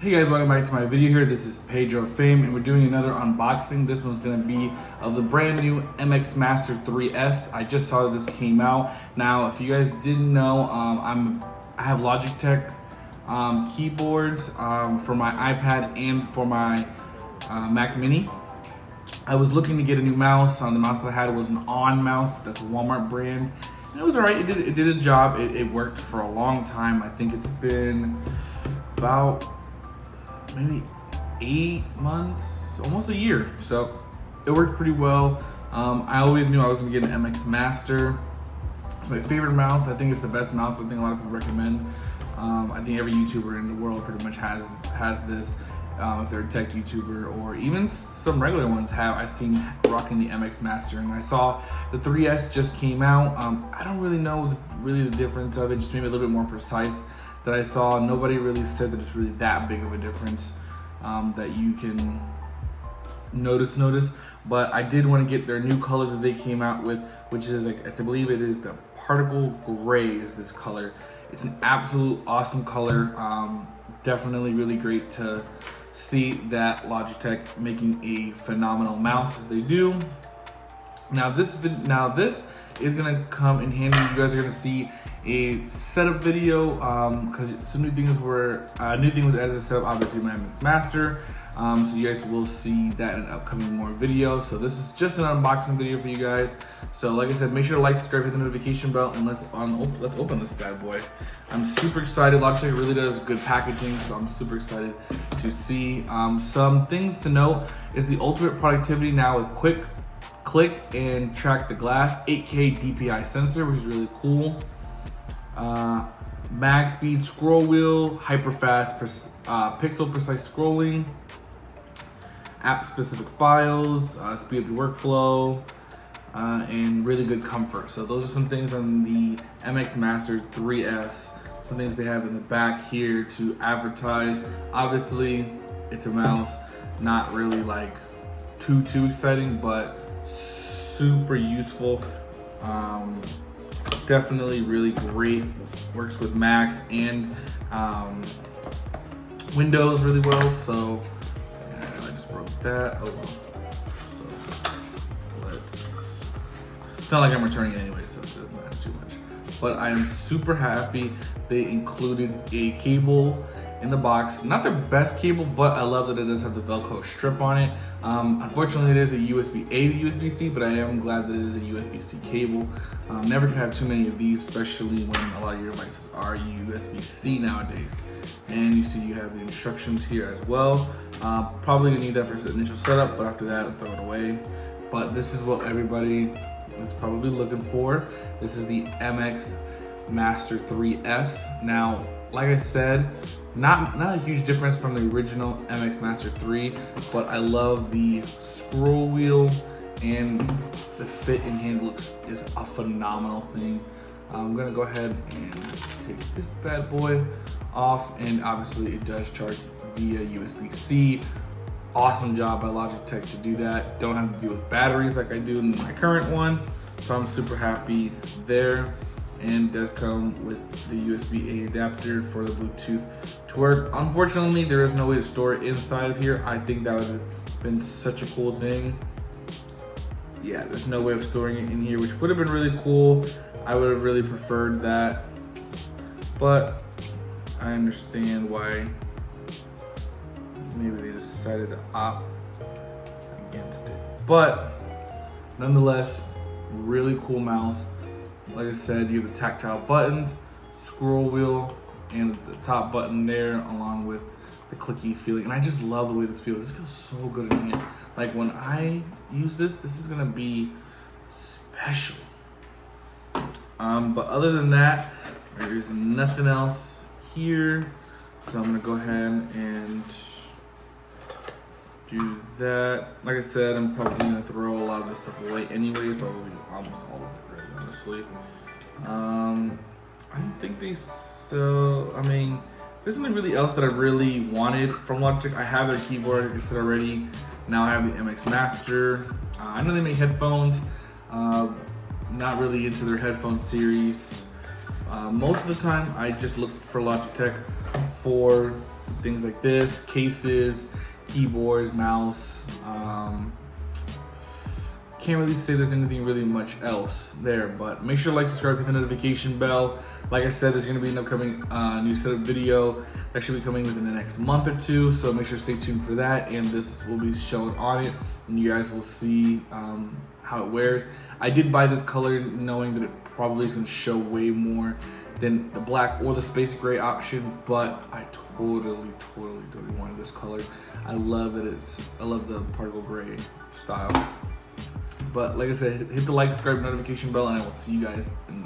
Hey guys, welcome back to my video here. This is Pedro Fame and we're doing another unboxing. This one's gonna be of the brand new MX Master 3S. I just saw that this came out. Now, if you guys didn't know, I have Logitech keyboards for my iPad and for my Mac Mini. I was looking to get a new mouse. The mouse that I had was an On mouse. That's a Walmart brand. And it was alright. It did a job. It worked for a long time. I think it's been about maybe 8 months, almost a year. So it worked pretty well. I always knew I was gonna get an MX Master. It's my favorite mouse. I think it's the best mouse. I think a lot of people recommend. I think every YouTuber in the world pretty much has this. If they're a tech YouTuber or even some regular ones I've seen rocking the MX Master. And I saw the 3S just came out. I don't really know the difference of it, just maybe a little bit more precise that I saw. Nobody really said that it's really that big of a difference that you can notice. But I did want to get their new color that they came out with, which is like, I believe it is the particle gray is this color. It's an absolute awesome color. Definitely really great to see that Logitech making a phenomenal mouse as they do. Now this is gonna come in handy. You guys are gonna see a setup video because some new things were new thing was added to setup. Obviously, my MX Master. So you guys will see that in an upcoming more video. So this is just an unboxing video for you guys. So like I said, make sure to like, subscribe, hit the notification bell, and let's open this bad boy. I'm super excited. Logitech really does good packaging, so I'm super excited to see. Some things to note is the ultimate productivity now with quick click and track the glass 8K DPI sensor, which is really cool. Max speed scroll wheel, hyper fast pixel precise scrolling, app specific files, speed up your workflow, and really good comfort. So those are some things on the MX Master 3S. Some things they have in the back here to advertise. Obviously, it's a mouse, not really like too exciting, but super useful. Definitely really great. Works with Macs and Windows really well. So I just broke that. Oh, so it's not like I'm returning it anyway, so it doesn't matter too much. But I am super happy they included a cable in the box. Not the best cable, but I love that it does have the Velcro strip on it. Unfortunately, it is a USB-A to USB-C, but I am glad that it is a USB-C cable. Never can have too many of these, especially when a lot of your devices are USB-C nowadays. And you see you have the instructions here as well. Probably gonna need that for the initial setup, but after that, I'll throw it away. But this is what everybody is probably looking for. This is the MX Master 3S. Now, like I said, not a huge difference from the original MX Master 3, but I love the scroll wheel and the fit and hand is a phenomenal thing. I'm gonna go ahead and take this bad boy off, and obviously it does charge via USB-C. Awesome job by Logitech to do that. Don't have to deal with batteries like I do in my current one, so I'm super happy there. And it does come with the USB-A adapter for the Bluetooth to work. Unfortunately, there is no way to store it inside of here. I think that would have been such a cool thing. Yeah, there's no way of storing it in here, which would have been really cool. I would have really preferred that, but I understand why maybe they decided to opt against it. But nonetheless, really cool mouse. Like I said, you have the tactile buttons, scroll wheel, and the top button there, along with the clicky feeling. And I just love the way this feels. This feels so good in hand. Like when I use this is gonna be special. But other than that, there's nothing else here. So I'm gonna go ahead and do that. Like I said, I'm probably gonna throw a lot of this stuff away anyway, probably almost all of it, really, honestly. I don't think they sell, I mean, there's nothing really else that I really wanted from Logitech. I have their keyboard, like I said already. Now I have the MX Master. I know they make headphones. Not really into their headphone series. Most of the time, I just look for Logitech for things like this, cases, keyboards, mouse. Can't really say there's anything really much else there, but make sure to like, subscribe, hit the notification bell. Like I said, there's gonna be an upcoming new setup video that should be coming within the next month or two, so make sure to stay tuned for that, and this will be shown on it, and you guys will see how it wears. I did buy this color knowing that it probably is gonna show way more than the black or the space gray option, but I totally wanted this color. I love the particle gray style. But like I said, hit the like, subscribe, notification bell, and I will see you guys